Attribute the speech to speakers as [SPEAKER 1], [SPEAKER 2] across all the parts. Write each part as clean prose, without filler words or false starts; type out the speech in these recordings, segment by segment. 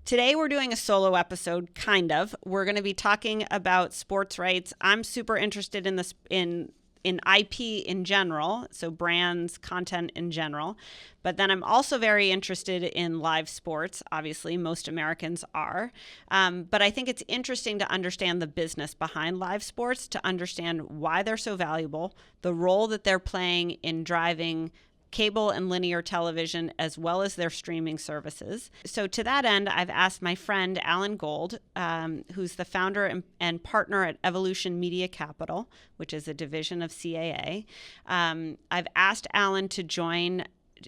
[SPEAKER 1] Today we're doing a solo episode, kind of. We're going to be talking about sports rights. I'm super interested in this in IP in general, so brands, content in general. But then I'm also very interested in live sports. Obviously, most Americans are. But I think it's interesting to understand the business behind live sports, to understand why they're so valuable, the role that they're playing in driving cable and linear television, as well as their streaming services. So to that end, I've asked my friend Alan Gold, who's the founder and partner at Evolution Media Capital, which is a division of CAA. I've asked Alan to join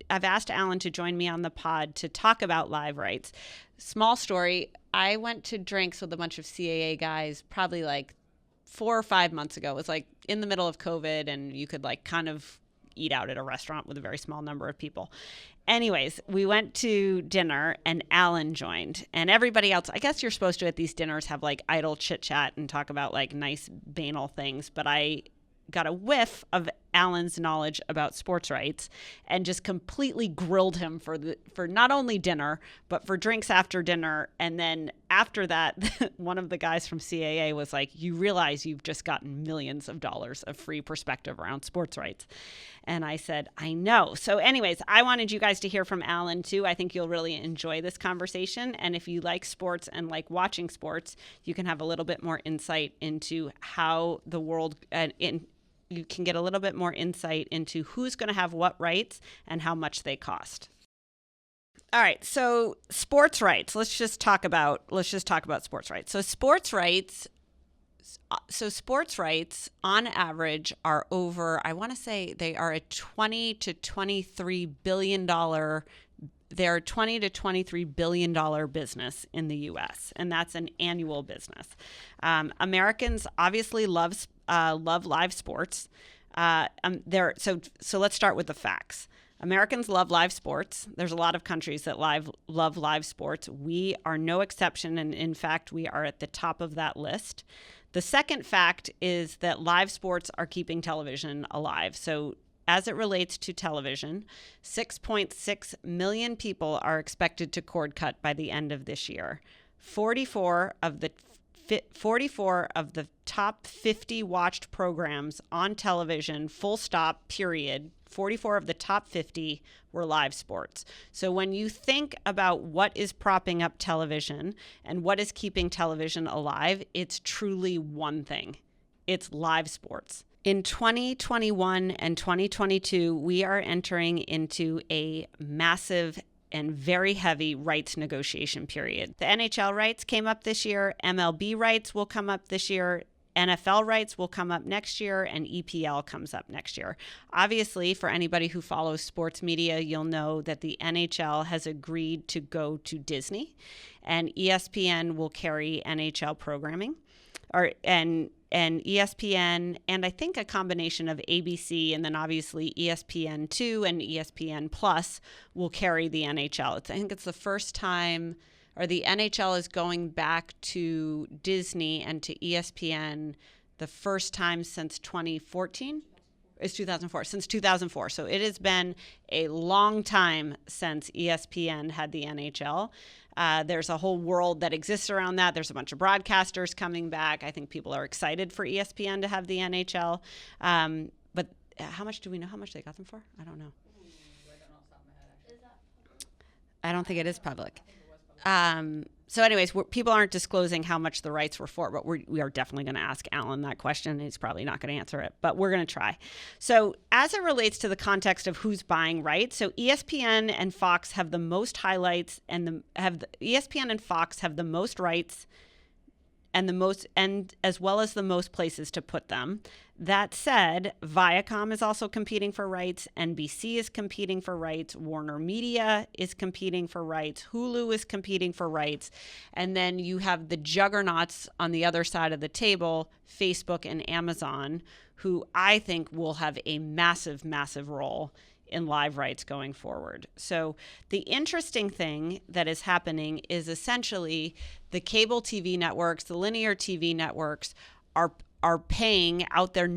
[SPEAKER 1] me on the pod to talk about live rights. Small story, I went to drinks with a bunch of CAA guys probably like 4 or 5 months ago. It was like in the middle of COVID, and you could like kind of eat out at a restaurant with a very small number of people. Anyways, we went to dinner and Alan joined, and everybody else, I guess you're supposed to at these dinners have like idle chit chat and talk about like nice banal things, but I got a whiff of Alan's knowledge about sports rights and just completely grilled him for not only dinner, but for drinks after dinner. And then after that, one of the guys from CAA was like, you realize you've just gotten millions of dollars of free perspective around sports rights. And I said, I know. So anyways, I wanted you guys to hear from Alan too. I think you'll really enjoy this conversation. And if you like sports and like watching sports, you can have a little bit more insight into how the world you can get a little bit more insight into who's going to have what rights and how much they cost. All right, so sports rights. Let's just talk about sports rights. So sports rights on average are over, I want to say they are a $20 to $23 billion. They're a $20 to $23 billion business in the U.S., and that's an annual business. Americans obviously love live sports. So let's start with the facts. Americans love live sports. There's a lot of countries that love live sports. We are no exception, and in fact, we are at the top of that list. The second fact is that live sports are keeping television alive. So as it relates to television, 6.6 million people are expected to cord cut by the end of this year. 44 of the top 50 watched programs on television, full stop, period, 44 of the top 50 were live sports. So when you think about what is propping up television and what is keeping television alive, it's truly one thing. It's live sports. In 2021 and 2022, we are entering into a massive and very heavy rights negotiation period. The NHL rights came up this year, MLB rights will come up this year, NFL rights will come up next year, and EPL comes up next year. Obviously, for anybody who follows sports media, you'll know that the NHL has agreed to go to Disney, and ESPN will carry NHL programming, and ESPN, and I think a combination of ABC, and then obviously ESPN2 and ESPN Plus will carry the NHL. I think it's the first time, or the NHL is going back to Disney and to ESPN the first time since 2014. It's 2004, since 2004. So it has been a long time since ESPN had the NHL. There's a whole world that exists around that. There's a bunch of broadcasters coming back. I think people are excited for ESPN to have the NHL. But how much do we know how much they got them for? I don't know. I don't think it is public. So anyways, people aren't disclosing how much the rights were for, but we are definitely going to ask Alan that question. He's probably not going to answer it, but we're going to try. So as it relates to the context of who's buying rights, so ESPN and Fox have the most highlights, and ESPN and Fox have the most rights and as well as the most places to put them. That said, Viacom is also competing for rights. NBC is competing for rights. Warner Media is competing for rights. Hulu is competing for rights. And then you have the juggernauts on the other side of the table, Facebook and Amazon, who I think will have a massive, massive role in live rights going forward. So the interesting thing that is happening is essentially the cable TV networks, the linear TV networks are paying out their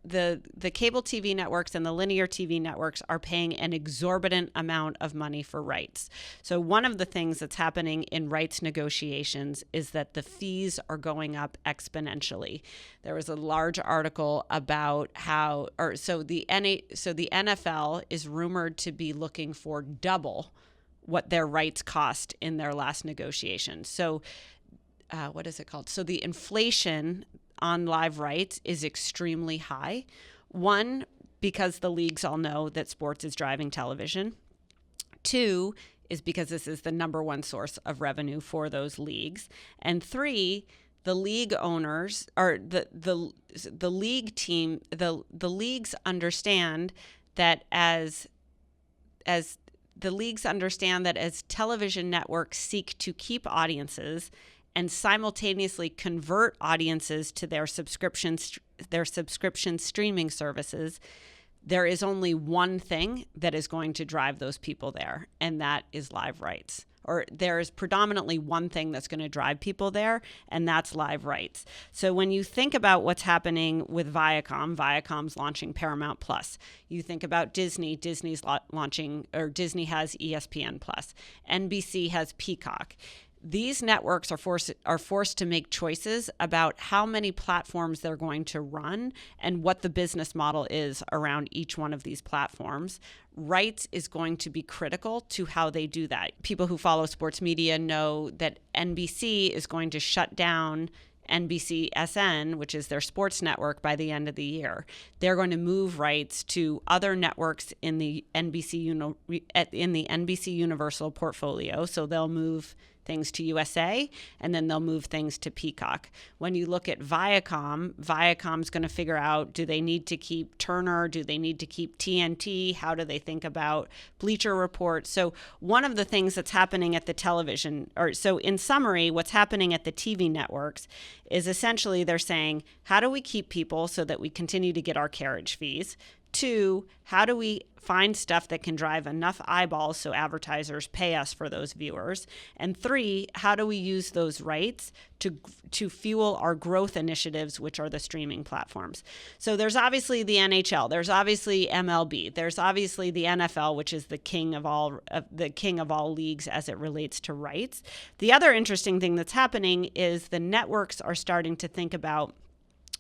[SPEAKER 1] the cable TV networks and the linear TV networks are paying an exorbitant amount of money for rights. So one of the things that's happening in rights negotiations is that the fees are going up exponentially. There was a large article about the NFL is rumored to be looking for double what their rights cost in their last negotiation. So what is it called? So the inflation on live rights is extremely high. One, because the leagues all know that sports is driving television. Two, is because this is the number one source of revenue for those leagues. And three, the league owners or the league team, the leagues understand that as television networks seek to keep audiences and simultaneously convert audiences to their subscription streaming services, there is only one thing that is going to drive those people there, and that is live rights. Or there is predominantly one thing that's going to drive people there, and that's live rights. So when you think about what's happening with Viacom's launching Paramount Plus. You think about Disney's launching, or Disney has ESPN Plus. NBC has Peacock. These networks are forced to make choices about how many platforms they're going to run and what the business model is around each one of these platforms. Rights is going to be critical to how they do that. People who follow sports media know that NBC is going to shut down NBCSN, which is their sports network, by the end of the year. They're going to move rights to other networks in the NBC Universal portfolio. So they'll move things to USA, and then they'll move things to Peacock. When you look at Viacom's going to figure out, do they need to keep Turner? Do they need to keep TNT? How do they think about Bleacher Report? So one of the things that's happening at the television, so in summary, what's happening at the TV networks is essentially they're saying, how do we keep people so that we continue to get our carriage fees? Two, how do we find stuff that can drive enough eyeballs so advertisers pay us for those viewers? And three, how do we use those rights to fuel our growth initiatives, which are the streaming platforms? So there's obviously the NHL, there's obviously MLB, there's obviously the NFL, which is the king of all leagues as it relates to rights. The other interesting thing that's happening is the networks are starting to think about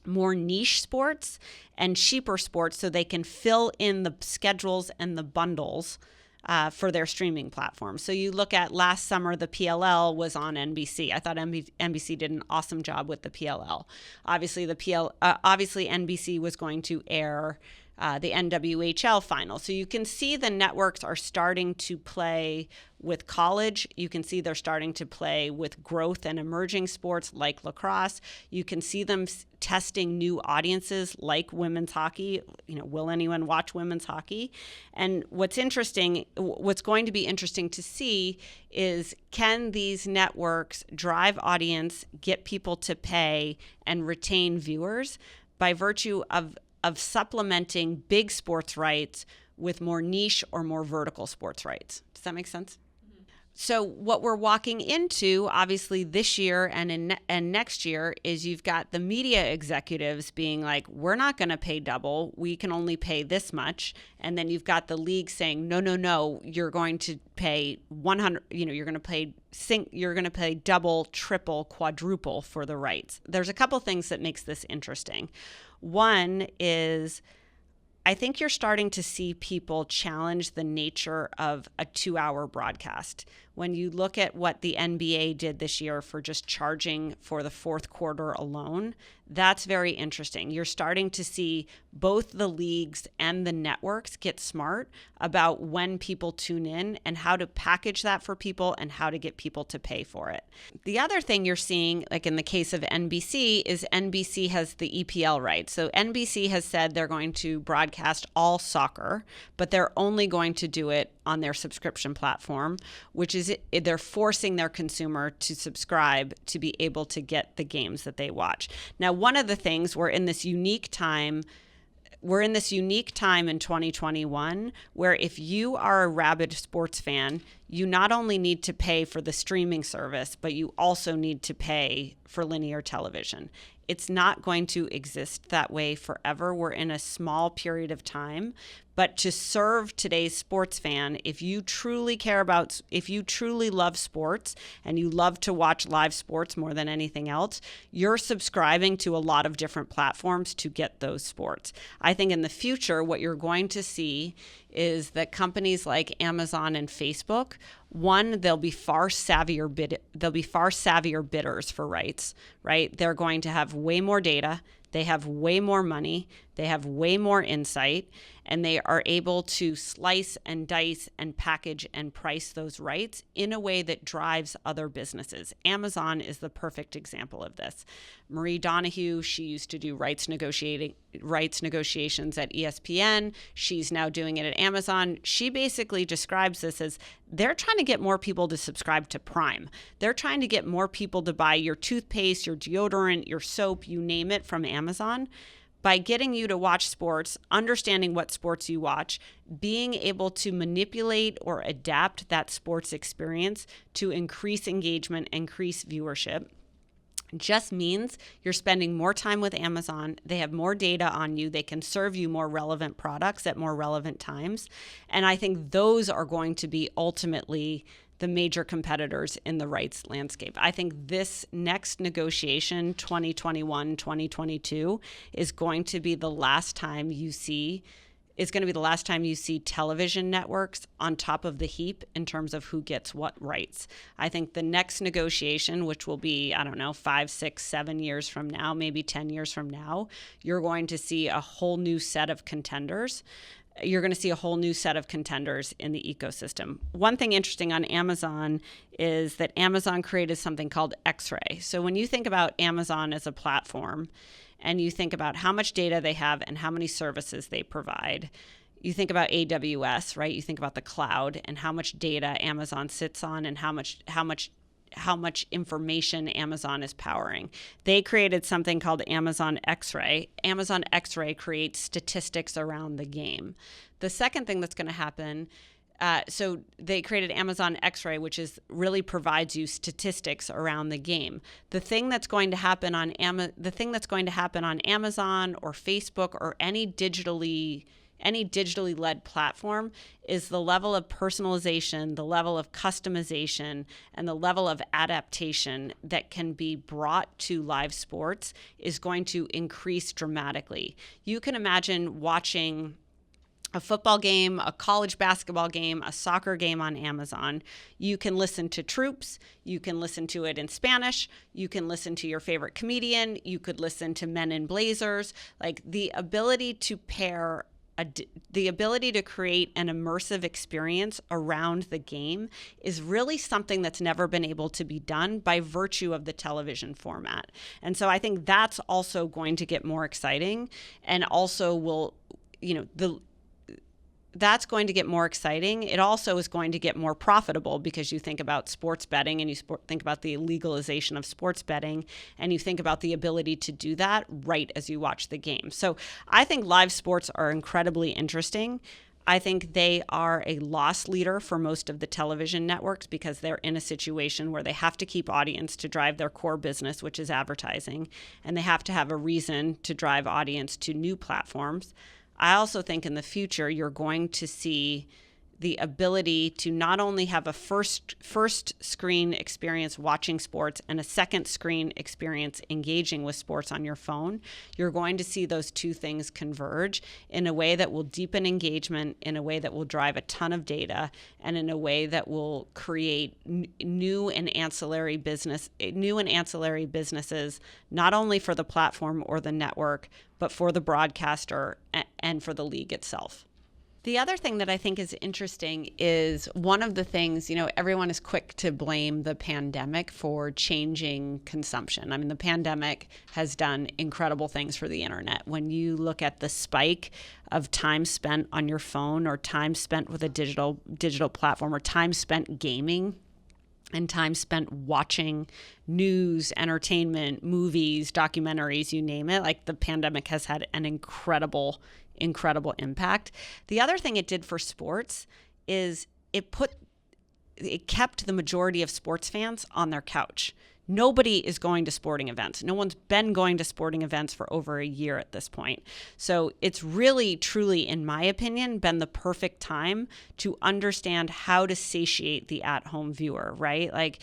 [SPEAKER 1] more niche sports and cheaper sports so they can fill in the schedules and the bundles for their streaming platform. So you look at last summer, the PLL was on NBC. I thought NBC did an awesome job with the PLL. Obviously, NBC was going to air the NWHL final. So you can see the networks are starting to play with college. You can see they're starting to play with growth and emerging sports like lacrosse. You can see them testing new audiences like women's hockey. Will anyone watch women's hockey? And what's going to be interesting to see is, can these networks drive audience, get people to pay, and retain viewers by virtue of supplementing big sports rights with more niche or more vertical sports rights? Does that make sense? Mm-hmm. So what we're walking into, obviously, this year and next year, is you've got the media executives being like, we're not going to pay double. We can only pay this much. And then you've got the league saying, no, you're going to pay 100, you're going to pay double, triple, quadruple for the rights. There's a couple things that makes this interesting. One is, I think you're starting to see people challenge the nature of a 2-hour broadcast. When you look at what the NBA did this year for just charging for the fourth quarter alone, that's very interesting. You're starting to see both the leagues and the networks get smart about when people tune in and how to package that for people and how to get people to pay for it. The other thing you're seeing, like in the case of NBC, is NBC has the EPL rights. So NBC has said they're going to broadcast all soccer, but they're only going to do it on their subscription platform, which is they're forcing their consumer to subscribe to be able to get the games that they watch. Now, one of the things, we're in this unique time in 2021 where if you are a rabid sports fan, you not only need to pay for the streaming service, but you also need to pay for linear television. It's not going to exist that way forever. We're in a small period of time. But to serve today's sports fan, if you truly love sports and you love to watch live sports more than anything else, you're subscribing to a lot of different platforms to get those sports. I think in the future, what you're going to see is that companies like Amazon and Facebook, one, they'll be far savvier bidders for rights, right? They're going to have way more data. They have way more money, they have way more insight, and they are able to slice and dice and package and price those rights in a way that drives other businesses. Amazon is the perfect example of this. Marie Donahue, she used to do rights negotiations at ESPN. She's now doing it at Amazon. She basically describes this as they're trying to get more people to subscribe to Prime. They're trying to get more people to buy your toothpaste, your deodorant, your soap, you name it, from Amazon. By getting you to watch sports, understanding what sports you watch, being able to manipulate or adapt that sports experience to increase engagement, increase viewership, just means you're spending more time with Amazon. They have more data on you. They can serve you more relevant products at more relevant times. And I think those are going to be ultimately the major competitors in the rights landscape. I think this next negotiation, 2021, 2022, is going to be the last time you see television networks on top of the heap in terms of who gets what rights. I think the next negotiation, which will be, 5, 6, 7 years from now, maybe 10 years from now, you're going to see a whole new set of contenders. You're going to see a whole new set of contenders in the ecosystem. One thing interesting on Amazon is that Amazon created something called X-Ray. So when you think about Amazon as a platform and you think about how much data they have and how many services they provide, you think about AWS, right? You think about the cloud and how much data Amazon sits on and how much information Amazon is powering. They created something called Amazon X-Ray. Amazon X-Ray creates statistics around the game. The second thing that's going to happen, so they created Amazon X-Ray, which really provides you statistics around the game. The thing that's going to happen on Amazon or Facebook or any digitally led platform is the level of personalization, the level of customization, and the level of adaptation that can be brought to live sports is going to increase dramatically. You can imagine watching a football game, a college basketball game, a soccer game on Amazon. You can listen to Troops. You can listen to it in Spanish. You can listen to your favorite comedian. You could listen to Men in Blazers. Like the ability to create an immersive experience around the game is really something that's never been able to be done by virtue of the television format. And so I think that's also going to get more exciting and also that's going to get more exciting. It also is going to get more profitable because you think about sports betting and you think about the legalization of sports betting and you think about the ability to do that right as you watch the game. So I think live sports are incredibly interesting. I think they are a loss leader for most of the television networks because they're in a situation where they have to keep audience to drive their core business, which is advertising, and they have to have a reason to drive audience to new platforms. I also think in the future, you're going to see the ability to not only have a first screen experience watching sports and a second screen experience engaging with sports on your phone. You're going to see those two things converge in a way that will deepen engagement, in a way that will drive a ton of data, and in a way that will create new and ancillary businesses, not only for the platform or the network, but for the broadcaster and for the league itself. The other thing that I think is interesting is one of the things, everyone is quick to blame the pandemic for changing consumption. I mean, the pandemic has done incredible things for the internet. When you look at the spike of time spent on your phone or time spent with a digital platform or time spent gaming and time spent watching news, entertainment, movies, documentaries, you name it, like the pandemic has had an incredible impact. The other thing it did for sports is it put it kept the majority of sports fans on their couch. Nobody is going to sporting events. No one's been going to sporting events for over a year at this point. So it's really, truly, in my opinion, been the perfect time to understand how to satiate the at-home viewer, right? Like,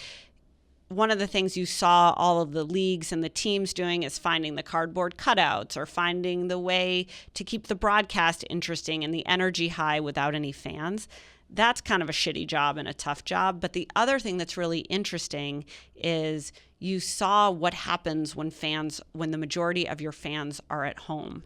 [SPEAKER 1] one of the things you saw all of the leagues and the teams doing is finding the cardboard cutouts or finding the way to keep the broadcast interesting and the energy high without any fans. That's kind of a shitty job and a tough job. But the other thing that's really interesting is you saw what happens when the majority of your fans are at home.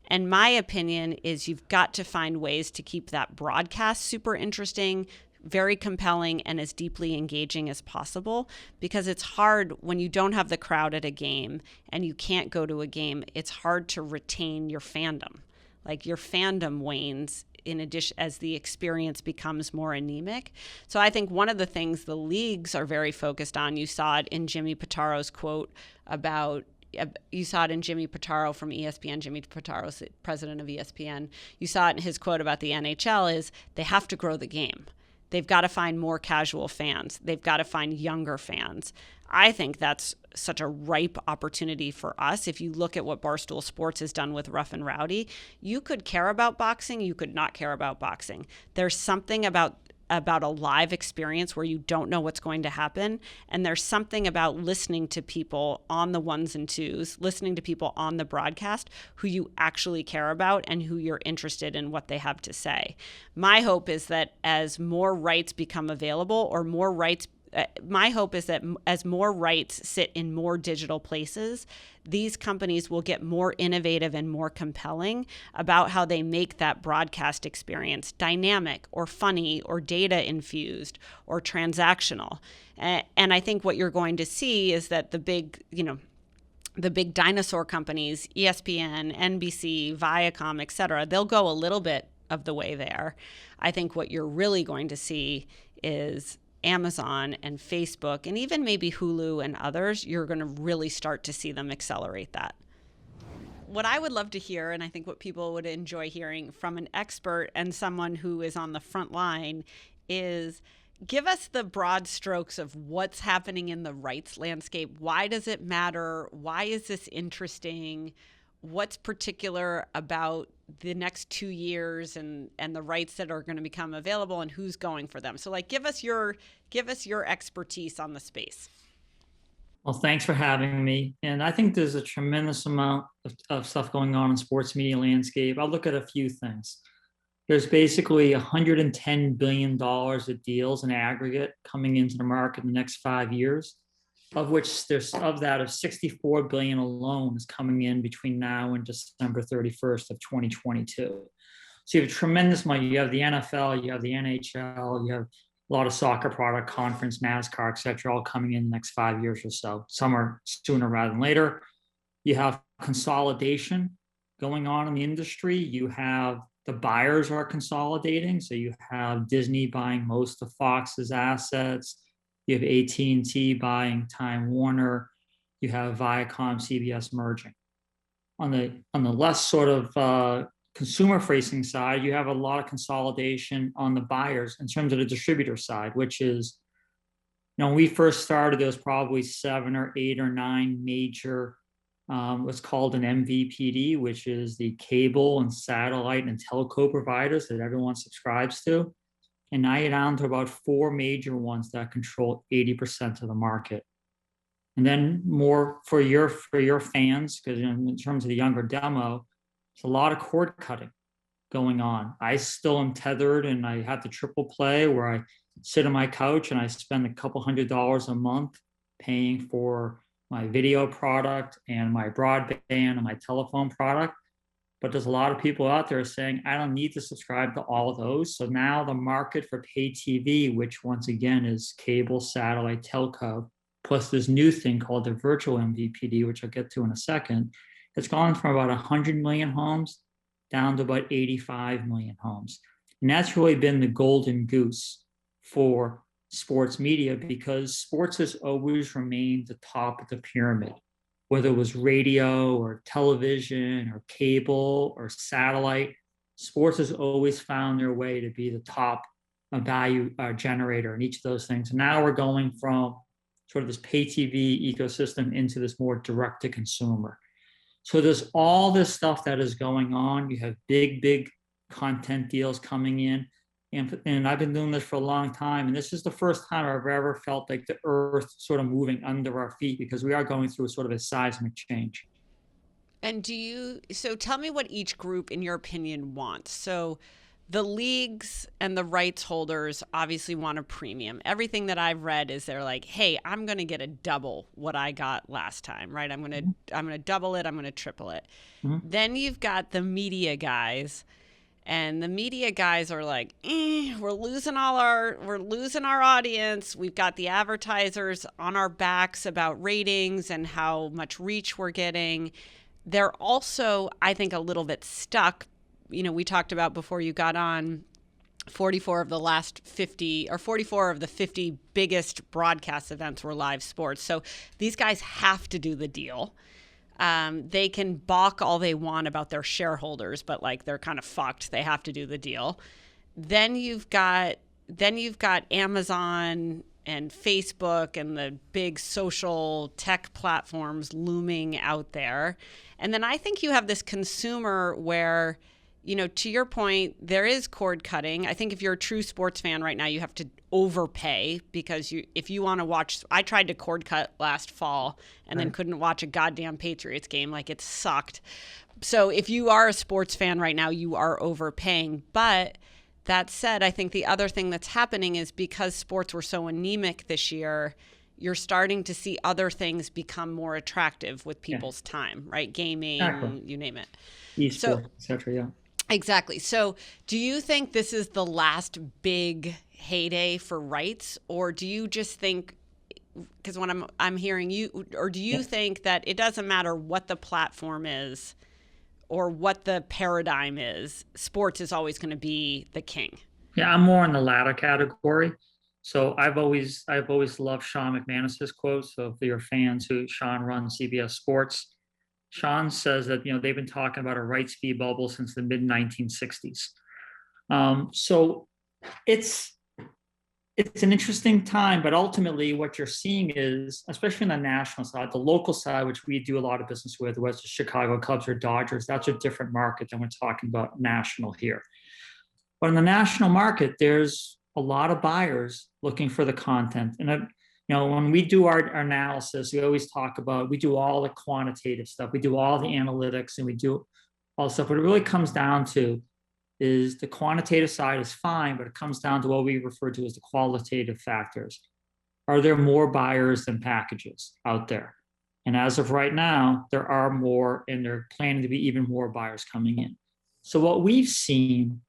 [SPEAKER 1] And my opinion is you've got to find ways to keep that broadcast super interesting, very compelling, and as deeply engaging as possible, because it's hard when you don't have the crowd at a game and you can't go to a game. It's hard to retain your fandom. Like, your fandom wanes in addition as the experience becomes more anemic. So I think one of the things the leagues are very focused on, you saw it in Jimmy Pitaro's quote about you saw it in Jimmy Pitaro from ESPN. Jimmy Pitaro's the president of ESPN. You saw it in his quote about the NHL is they have to grow the game. They've got to find more casual fans. They've got to find younger fans. I think that's such a ripe opportunity for us. If you look at what Barstool Sports has done with Rough and Rowdy, you could care about boxing, you could not care about boxing. There's something about a live experience where you don't know what's going to happen. And there's something about listening to people on the ones and twos, listening to people on the broadcast who you actually care about and who you're interested in what they have to say. My hope is that as more rights become available or more rights my hope is that as more rights sit in more digital places, these companies will get more innovative and more compelling about how they make that broadcast experience dynamic or funny or data infused or transactional. And I think what you're going to see is that the big dinosaur companies, ESPN, NBC, Viacom, et cetera, they'll go a little bit of the way there. I think what you're really going to see is Amazon and Facebook and even maybe Hulu and others, you're going to really start to see them accelerate that. What I would love to hear, and I think what people would enjoy hearing from an expert and someone who is on the front line, is give us the broad strokes of what's happening in the rights landscape. Why does it matter? Why is this interesting? What's particular about the next 2 years and the rights that are going to become available and who's going for them? So, like, give us your expertise on the space.
[SPEAKER 2] Well, thanks for having me. And I think there's a tremendous amount of stuff going on in sports media landscape. I'll look at a few things. There's basically $110 billion of deals in aggregate coming into the market in the next 5 years, of which of that 64 billion alone is coming in between now and December 31st of 2022. So you have a tremendous money. You have the NFL, you have the NHL, you have a lot of soccer product, conference, NASCAR, et cetera, all coming in the next 5 years or so. Some are sooner rather than later. You have consolidation going on in the industry. You have the buyers are consolidating. So you have Disney buying most of Fox's assets. You have AT&T buying Time Warner. You have Viacom, CBS merging. On the less sort of consumer-facing side, you have a lot of consolidation on the buyers in terms of the distributor side, which is, when we first started, there was probably 7 or 8 or 9 major, what's called an MVPD, which is the cable and satellite and telco providers that everyone subscribes to. And now you're down to about 4 major ones that control 80% of the market. And then more for your fans, because in terms of the younger demo, there's a lot of cord cutting going on. I still am tethered, and I have the triple play where I sit on my couch and I spend a couple $100 a month paying for my video product and my broadband and my telephone product. But there's a lot of people out there saying, I don't need to subscribe to all of those. So now the market for pay TV, which once again is cable, satellite, telco, plus this new thing called the virtual MVPD, which I'll get to in a second, it's gone from about 100 million homes down to about 85 million homes. And that's really been the golden goose for sports media, because sports has always remained the top of the pyramid. Whether it was radio or television or cable or satellite, sports has always found their way to be the top value generator in each of those things. And now we're going from sort of this pay TV ecosystem into this more direct to consumer. So there's all this stuff that is going on. You have big content deals coming in. And I've been doing this for a long time. And this is the first time I've ever felt like the earth sort of moving under our feet, because we are going through sort of a seismic change.
[SPEAKER 1] And so tell me what each group, in your opinion, wants. So the leagues and the rights holders obviously want a premium. Everything that I've read is they're like, hey, I'm going to get a double what I got last time, right? I'm going to double it. I'm going to triple it. Mm-hmm. Then you've got the media guys. And the media guys are like, we're losing our audience. We've got the advertisers on our backs about ratings and how much reach we're getting. They're also, I think, a little bit stuck. You know, we talked about before you got on 44 of the last 50 or 44 of the 50 biggest broadcast events were live sports. So these guys have to do the deal. They can balk all they want about their shareholders, but like they're kind of fucked. They have to do the deal. Then you've got Amazon and Facebook and the big social tech platforms looming out there. And then I think you have this consumer where, you know, to your point, there is cord cutting. I think if you're a true sports fan right now, you have to overpay because if you want to watch, I tried to cord cut last fall and then couldn't watch a goddamn Patriots game. Like, it sucked. So if you are a sports fan right now, you are overpaying. But that said, I think the other thing that's happening is because sports were so anemic this year, you're starting to see other things become more attractive with people's time, right? Gaming, you name it.
[SPEAKER 2] Esports, et cetera, yeah.
[SPEAKER 1] Exactly. So do you think this is the last big heyday for rights, or do you just think, because when I'm hearing you, or do you think that it doesn't matter what the platform is or what the paradigm is, sports is always going to be the king?
[SPEAKER 2] Yeah, I'm more in the latter category. So I've always loved Sean McManus's quotes. So if you're fans who Sean runs CBS Sports, Sean says that, you know, they've been talking about a rights fee bubble since the mid 1960s. So it's an interesting time, but ultimately what you're seeing is, especially on the national side, the local side, which we do a lot of business with, whether it's the Chicago Cubs or Dodgers, that's a different market than we're talking about national here. But in the national market, there's a lot of buyers looking for the content. And you know, when we do our analysis, we always talk about, we do all the quantitative stuff, we do all the analytics, and we do all the stuff. What it really comes down to is the quantitative side is fine, but it comes down to what we refer to as the qualitative factors. Are there more buyers than packages out there? And as of right now, there are more, and they're planning to be even more buyers coming in. So what we've seen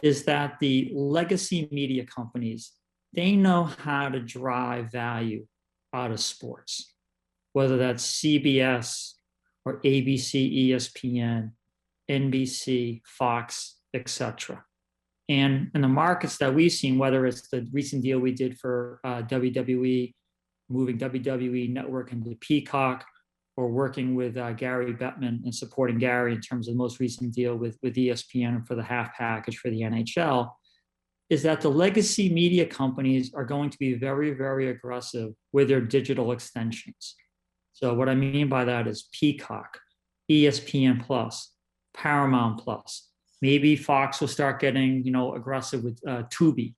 [SPEAKER 2] is that the legacy media companies, they know how to drive value out of sports, whether that's CBS or ABC, ESPN, NBC, Fox, etc. And in the markets that we've seen, whether it's the recent deal we did for WWE, moving WWE Network into Peacock, or working with Gary Bettman and supporting Gary in terms of the most recent deal with ESPN for the half package for the NHL, is that the legacy media companies are going to be very, very aggressive with their digital extensions. So what I mean by that is Peacock, ESPN Plus, Paramount Plus. Maybe Fox will start getting, you know, aggressive with Tubi.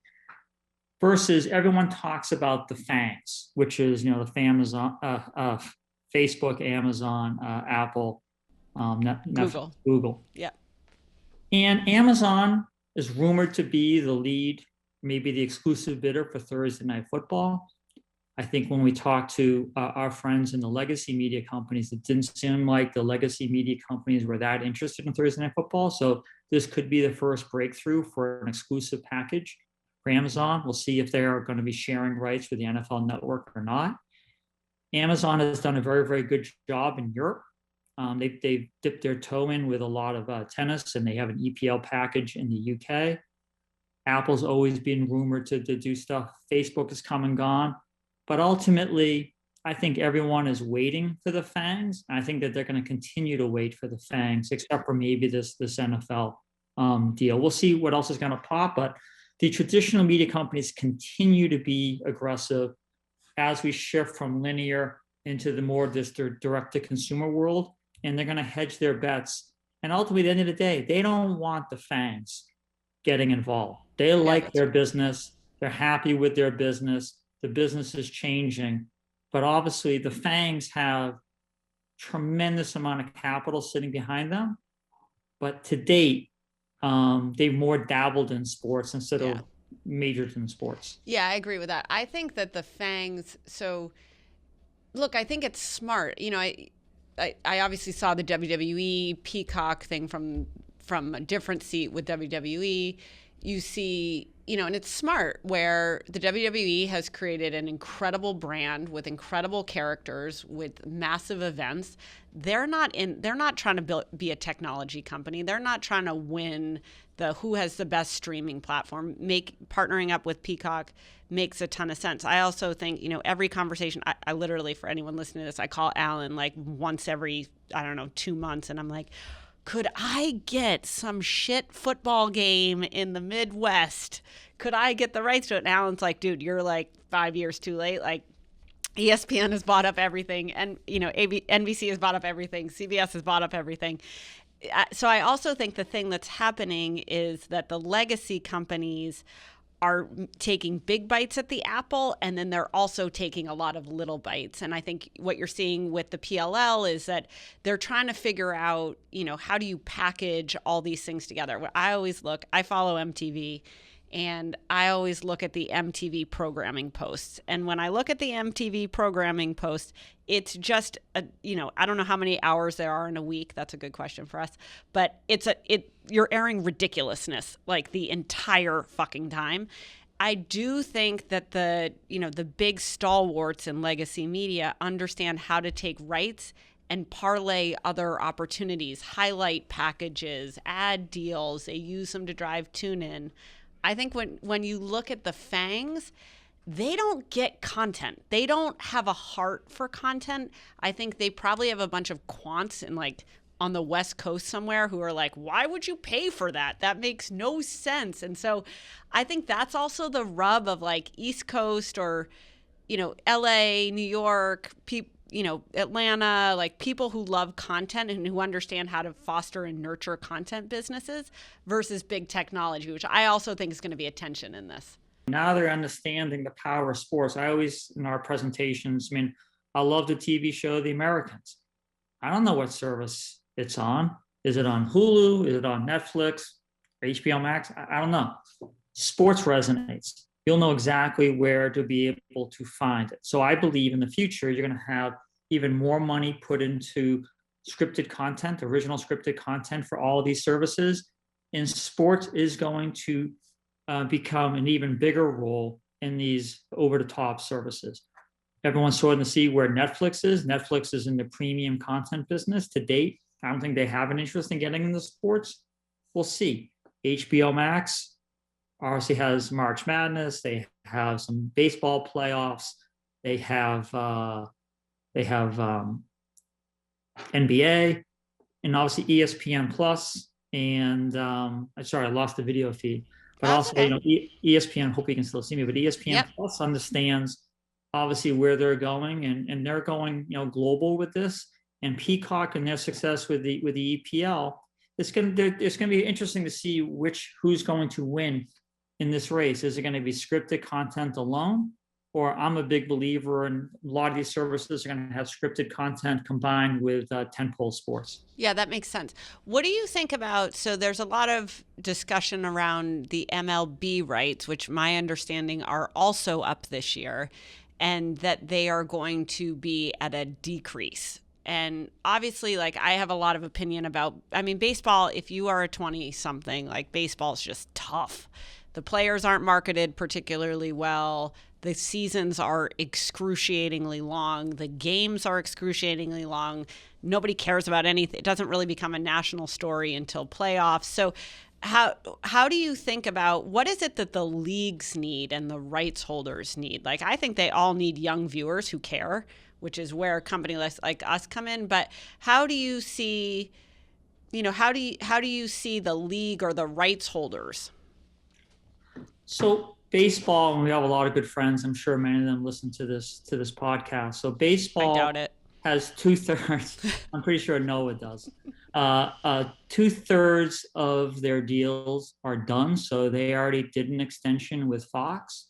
[SPEAKER 2] Versus everyone talks about the FANGs, which is, you know, the Amazon, Facebook, Amazon, Apple, Google.
[SPEAKER 1] Yeah.
[SPEAKER 2] And Amazon is rumored to be the lead, maybe the exclusive bidder for Thursday Night Football. I think when we talked to our friends in the legacy media companies, it didn't seem like the legacy media companies were that interested in Thursday Night Football. So this could be the first breakthrough for an exclusive package for Amazon. We'll see if they are going to be sharing rights with the NFL Network or not. Amazon has done a very, very good job in Europe. They've dipped their toe in with a lot of tennis, and they have an EPL package in the UK. Apple's always been rumored to do stuff. Facebook has come and gone. But ultimately, I think everyone is waiting for the FANGs. I think that they're going to continue to wait for the FANGs, except for maybe this NFL deal. We'll see what else is going to pop. But the traditional media companies continue to be aggressive as we shift from linear into the more this direct-to-consumer world, and they're going to hedge their bets. And ultimately, at the end of the day, they don't want the FANGs getting involved. They like their business. They're happy with their business. The business is changing. But obviously, the FANGs have tremendous amount of capital sitting behind them. But to date, they've more dabbled in sports instead of majored in sports.
[SPEAKER 3] Yeah, I agree with that. I think that the FANGs, so look, I think it's smart. You know, I obviously saw the WWE Peacock thing from a different seat with WWE. You see, you know, and it's smart where the WWE has created an incredible brand with incredible characters with massive events. They're not trying to be a technology company. They're not trying to win the who has the best streaming platform. Partnering up with Peacock makes a ton of sense. I also think, you know, every conversation, I literally, for anyone listening to this, I call Alan like once every, 2 months, and I'm like, could I get some shit football game in the Midwest? Could I get the rights to it? And Alan's like, dude, you're like 5 years too late. Like, ESPN has bought up everything, and, you know, NBC has bought up everything. CBS has bought up everything. So I also think the thing that's happening is that the legacy companies are taking big bites at the apple, and then they're also taking a lot of little bites. And I think what you're seeing with the PLL is that they're trying to figure out, you know, how do you package all these things together? I follow MTV, and I always look at the MTV programming posts. And when I look at the MTV programming posts, it's just, I don't know how many hours there are in a week. That's a good question for us. But you're airing ridiculousness like the entire fucking time. I do think that the big stalwarts in legacy media understand how to take rights and parlay other opportunities, highlight packages, ad deals. They use them to drive tune in. I think when you look at the FANGs, they don't get content. They don't have a heart for content. I think they probably have a bunch of quants on the West Coast somewhere who are like, why would you pay for that? That makes no sense. And so I think that's also the rub of like East Coast or, LA, New York, Atlanta, like people who love content and who understand how to foster and nurture content businesses versus big technology, which I also think is going to be a tension in this.
[SPEAKER 2] Now they're understanding the power of sports. I always, in our presentations, I love the TV show The Americans. I don't know what service it's on. Is it on Hulu? Is it on Netflix? HBO Max? I don't know. Sports resonates. You'll know exactly where to be able to find it. So I believe in the future, you're going to have even more money put into scripted content, original scripted content for all of these services. And sports is going to become an even bigger role in these over-the-top services. Everyone's starting to see where Netflix is. Netflix is in the premium content business to date. I don't think they have an interest in getting into sports. We'll see. HBO Max obviously has March Madness. They have some baseball playoffs. They have NBA, and obviously ESPN Plus. And sorry, I lost the video feed. But also, okay. ESPN. Hope you can still see me. But ESPN Plus understands obviously where they're going, and they're going global with this. And Peacock and their success with the EPL, it's going to be interesting to see who's going to win in this race. Is it going to be scripted content alone? Or I'm a big believer in a lot of these services are going to have scripted content combined with tentpole sports.
[SPEAKER 3] Yeah, that makes sense. What do you think about, so there's a lot of discussion around the MLB rights, which my understanding are also up this year, and that they are going to be at a decrease. And obviously, I have a lot of opinion about, baseball, if you are a 20-something, baseball is just tough. The players aren't marketed particularly well. The seasons are excruciatingly long. The games are excruciatingly long. Nobody cares about anything. It doesn't really become a national story until playoffs. So how do you think about what is it that the leagues need and the rights holders need? I think they all need young viewers who care, which is where companies like us come in. But how do you see, how do you see the league or the rights holders?
[SPEAKER 2] So baseball, and we have a lot of good friends. I'm sure many of them listen to this podcast. So
[SPEAKER 1] I
[SPEAKER 2] baseball
[SPEAKER 1] doubt it.
[SPEAKER 2] has 2/3. I'm pretty sure Noah does. 2/3 of their deals are done. So they already did an extension with Fox,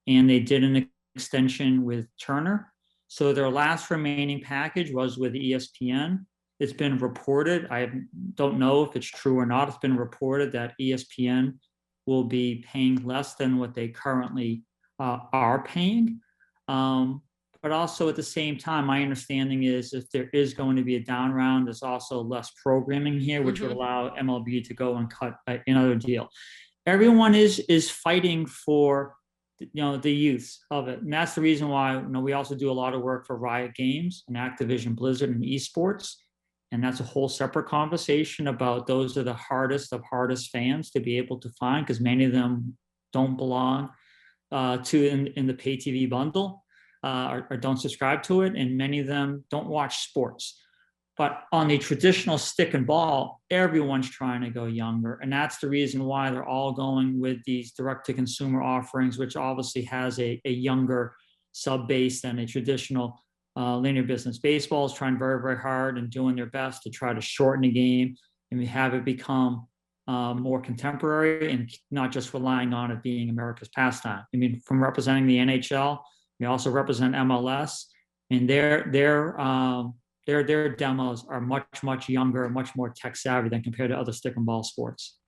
[SPEAKER 2] and they did an extension with Turner. So their last remaining package was with ESPN. It's been reported, I don't know if it's true or not, it's been reported that ESPN will be paying less than what they currently are paying. But also at the same time, my understanding is if there is going to be a down round, there's also less programming here, which would allow MLB to go and cut another deal. Everyone is fighting for the youth of it, and that's the reason why we also do a lot of work for Riot Games and Activision Blizzard and esports, and that's a whole separate conversation about those are the hardest of hardest fans to be able to find, because many of them don't belong in the pay TV bundle, or don't subscribe to it, and many of them don't watch sports. But on the traditional stick and ball, everyone's trying to go younger. And that's the reason why they're all going with these direct-to-consumer offerings, which obviously has a younger sub base than a traditional linear business. Baseball is trying very, very hard and doing their best to try to shorten the game and have it become more contemporary and not just relying on it being America's pastime. I mean, from representing the NHL, we also represent MLS, and their demos are much younger, much more tech savvy than compared to other stick and ball sports.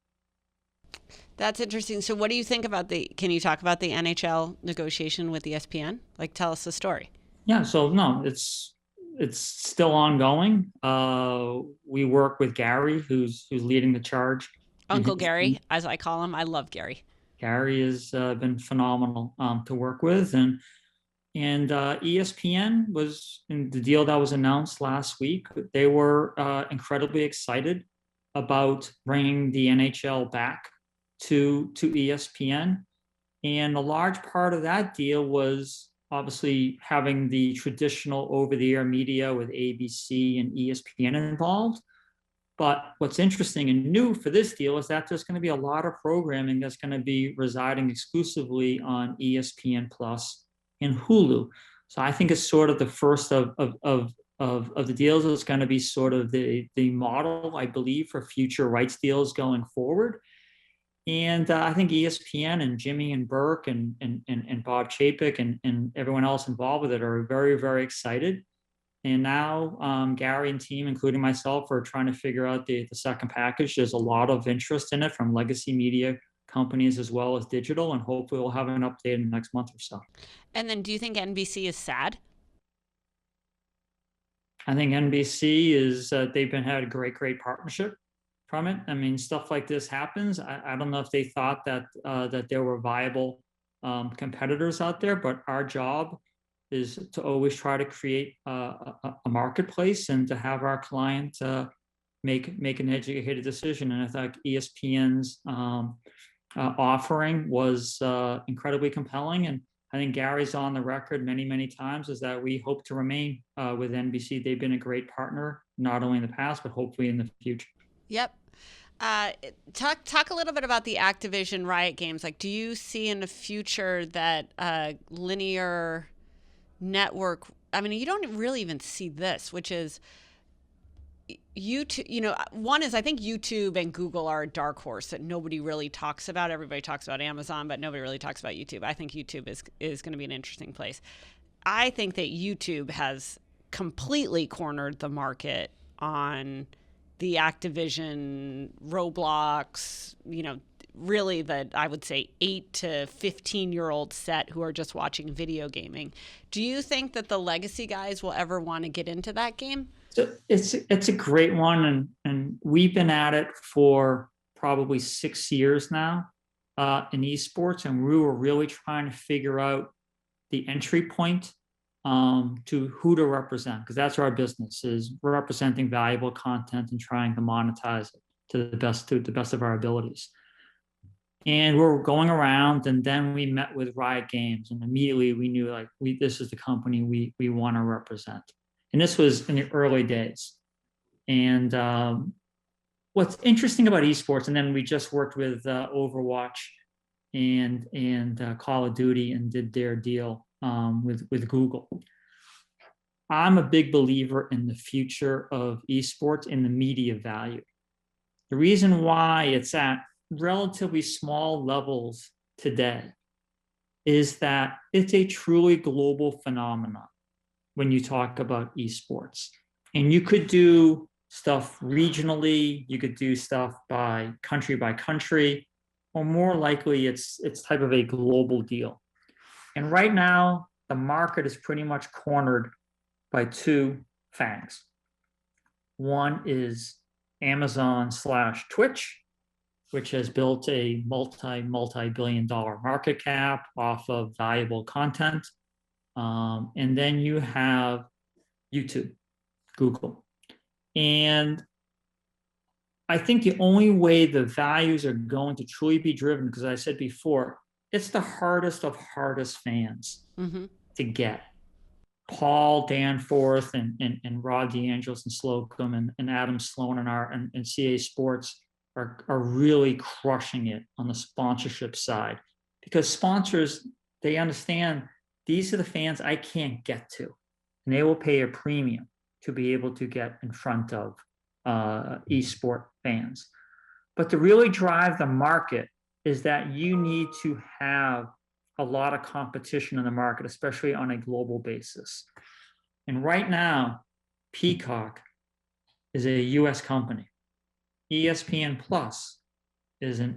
[SPEAKER 1] That's interesting. So what do you think about can you talk about the NHL negotiation with ESPN? Like, tell us the story.
[SPEAKER 2] Yeah, so no, it's still ongoing. We work with Gary, who's leading the charge.
[SPEAKER 1] Uncle Gary, as I call him. I love Gary.
[SPEAKER 2] Gary has been phenomenal to work with, and ESPN was in the deal that was announced last week. They were incredibly excited about bringing the NHL back to ESPN. And a large part of that deal was obviously having the traditional over-the-air media with ABC and ESPN involved. But what's interesting and new for this deal is that there's going to be a lot of programming that's going to be residing exclusively on ESPN Plus and Hulu. So I think it's sort of the first of the deals that's going to be sort of the model, I believe, for future rights deals going forward. And I think ESPN and Jimmy and Burke and Bob Chapek and everyone else involved with it are very, very excited. And now Gary and team, including myself, are trying to figure out the second package. There's a lot of interest in it from legacy media companies as well as digital, and hopefully we'll have an update in the next month or so.
[SPEAKER 1] And then do you think NBC is sad?
[SPEAKER 2] I think NBC is, they've had a great partnership from it. I mean, stuff like this happens. I don't know if they thought that there were viable competitors out there, but our job is to always try to create a marketplace and to have our client make an educated decision. And I thought ESPN's offering was incredibly compelling. And I think Gary's on the record many times is that we hope to remain with NBC. They've been a great partner, not only in the past, but hopefully in the future.
[SPEAKER 1] Yep. Talk a little bit about the Activision Riot Games. Like, do you see in the future that linear network, I mean, you don't really even see this, which is YouTube, one is I think YouTube and Google are a dark horse that nobody really talks about. Everybody talks about Amazon, but nobody really talks about YouTube. I think YouTube is going to be an interesting place. I think that YouTube has completely cornered the market on the Activision, Roblox, really I would say 8 to 15-year-old set who are just watching video gaming. Do you think that the legacy guys will ever want to get into that game?
[SPEAKER 2] So it's a great one, and we've been at it for probably 6 years now in esports, and we were really trying to figure out the entry point to who to represent, because that's our business, is representing valuable content and trying to monetize it to the best of our abilities. And we're going around, and then we met with Riot Games, and immediately we knew this is the company we want to represent. And this was in the early days. And what's interesting about esports, and then we just worked with Overwatch and Call of Duty and did their deal with Google. I'm a big believer in the future of esports and the media value. The reason why it's at relatively small levels today is that it's a truly global phenomenon when you talk about esports. And you could do stuff regionally, you could do stuff by country, or more likely it's type of a global deal. And right now, the market is pretty much cornered by two fangs. One is Amazon/Twitch, which has built a multi-billion-dollar market cap off of valuable content. And then you have YouTube, Google. And I think the only way the values are going to truly be driven, because I said before, it's the hardest of hardest fans to get. Paul Danforth and Rod DeAngelis and Slocum and Adam Sloan and CA Sports are really crushing it on the sponsorship side, because sponsors, they understand these are the fans I can't get to, and they will pay a premium to be able to get in front of esport fans. But to really drive the market is that you need to have a lot of competition in the market, especially on a global basis. And right now, Peacock is a US company. ESPN Plus is a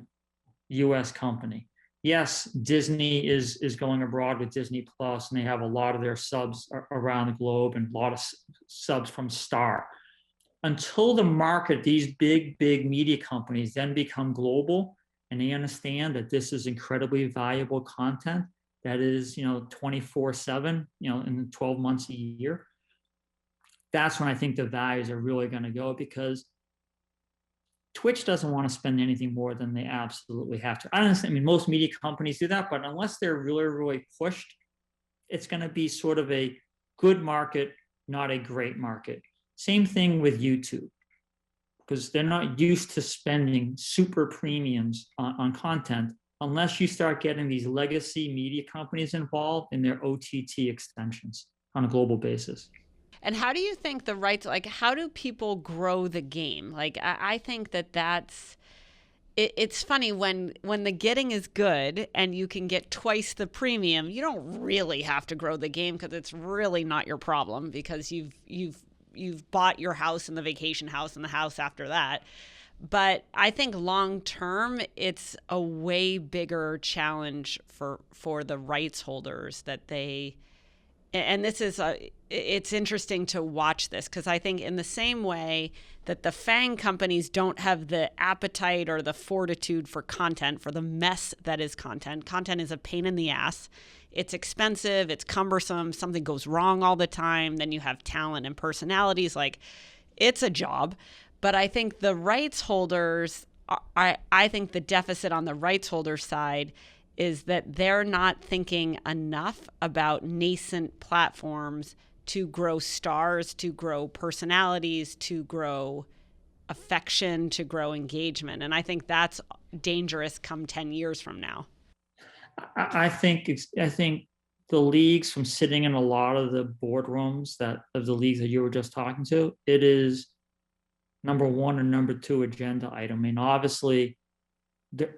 [SPEAKER 2] US company. Yes, Disney is going abroad with Disney Plus, and they have a lot of their subs around the globe and a lot of subs from Star. Until the market, these big media companies then become global, and they understand that this is incredibly valuable content that is, 24/7, in 12 months a year. That's when I think the values are really going to go, because Twitch doesn't want to spend anything more than they absolutely have to. I mean, most media companies do that, but unless they're really pushed, it's going to be sort of a good market, not a great market. Same thing with YouTube, because they're not used to spending super premiums on content unless you start getting these legacy media companies involved in their OTT extensions on a global basis.
[SPEAKER 3] And how do you think the rights, like, how do people grow the game? Like, I think it's funny when the getting is good and you can get twice the premium, you don't really have to grow the game, because it's really not your problem, because you've bought your house and the vacation house and the house after that. But I think long term, it's a way bigger challenge for the rights holders that they. And this is it's interesting to watch this, because I think in the same way that the FANG companies don't have the appetite or the fortitude for content, for the mess that is content. Content is a pain in the ass. It's expensive. It's cumbersome. Something goes wrong all the time. Then you have talent and personalities. Like, it's a job. But I think the rights holders, I think the deficit on the rights holder side is that they're not thinking enough about nascent platforms to grow stars, to grow personalities, to grow affection, to grow engagement. And I think that's dangerous come 10 years from now.
[SPEAKER 2] I think the leagues, from sitting in a lot of the boardrooms of the leagues that you were just talking to, it is number one or number two agenda item. I mean, obviously,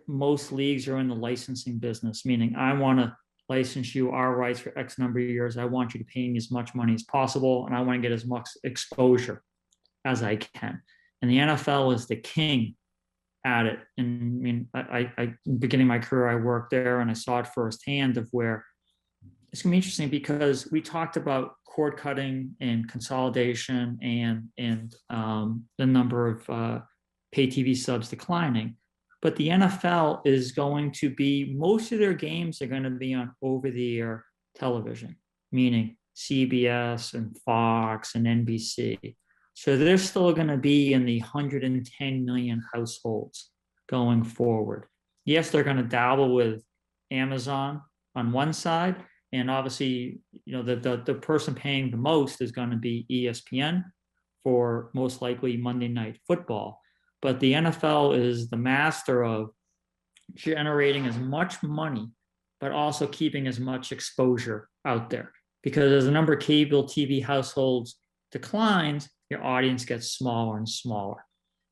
[SPEAKER 2] most leagues are in the licensing business, meaning I want to license you our rights for X number of years. I want you to pay me as much money as possible, and I want to get as much exposure as I can. And the NFL is the king at it. And I mean, I beginning my career, I worked there, and I saw it firsthand of where it's going to be interesting, because we talked about cord cutting and consolidation and the number of pay TV subs declining. But the NFL is going to be, most of their games are going to be on over-the-air television, meaning CBS and Fox and NBC. So they're still going to be in the 110 million households going forward. Yes, they're going to dabble with Amazon on one side, and obviously, the person paying the most is going to be ESPN for most likely Monday Night Football. But the NFL is the master of generating as much money, but also keeping as much exposure out there. Because as the number of cable TV households declines, your audience gets smaller and smaller.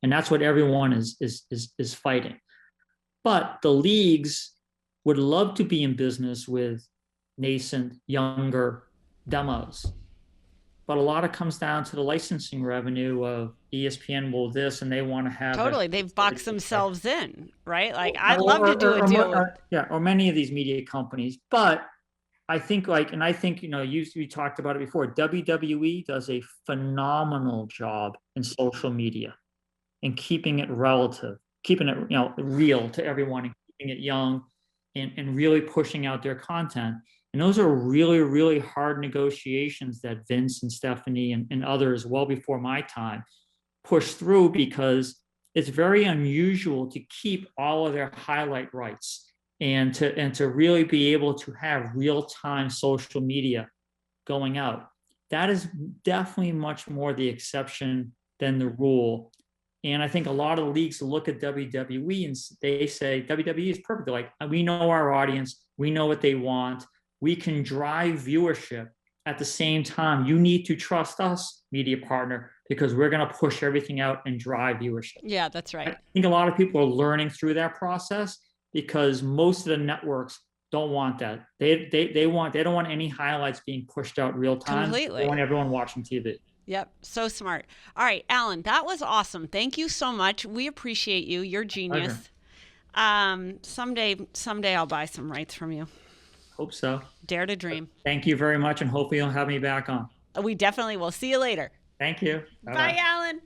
[SPEAKER 2] And that's what everyone is fighting. But the leagues would love to be in business with nascent, younger demos. But a lot of comes down to the licensing revenue of ESPN will this, and they want to have
[SPEAKER 1] Totally. They've boxed themselves in, right? Like, I'd love to do a deal with.
[SPEAKER 2] Or many of these media companies. But I think we talked about it before. WWE does a phenomenal job in social media and keeping it relative, keeping it, real to everyone, and keeping it young, and really pushing out their content. And those are really, really hard negotiations that Vince and Stephanie and others, well before my time, pushed through, because it's very unusual to keep all of their highlight rights and to really be able to have real-time social media going out. That is definitely much more the exception than the rule. And I think a lot of the leagues look at WWE and they say, WWE is perfect. They're like, we know our audience, we know what they want, we can drive viewership. At the same time, you need to trust us, media partner, because we're going to push everything out and drive viewership.
[SPEAKER 3] Yeah, that's right.
[SPEAKER 2] I think a lot of people are learning through that process, because most of the networks don't want that. They don't want any highlights being pushed out real time.
[SPEAKER 3] Completely.
[SPEAKER 2] They want everyone watching TV.
[SPEAKER 3] Yep. So smart. All right, Alan, that was awesome. Thank you so much. We appreciate you. You're genius. Someday I'll buy some rights from you.
[SPEAKER 2] Hope so.
[SPEAKER 3] Dare to dream.
[SPEAKER 2] Thank you very much, and hopefully you'll have me back on.
[SPEAKER 3] We definitely will. See you later.
[SPEAKER 2] Thank you.
[SPEAKER 1] Bye, Alan.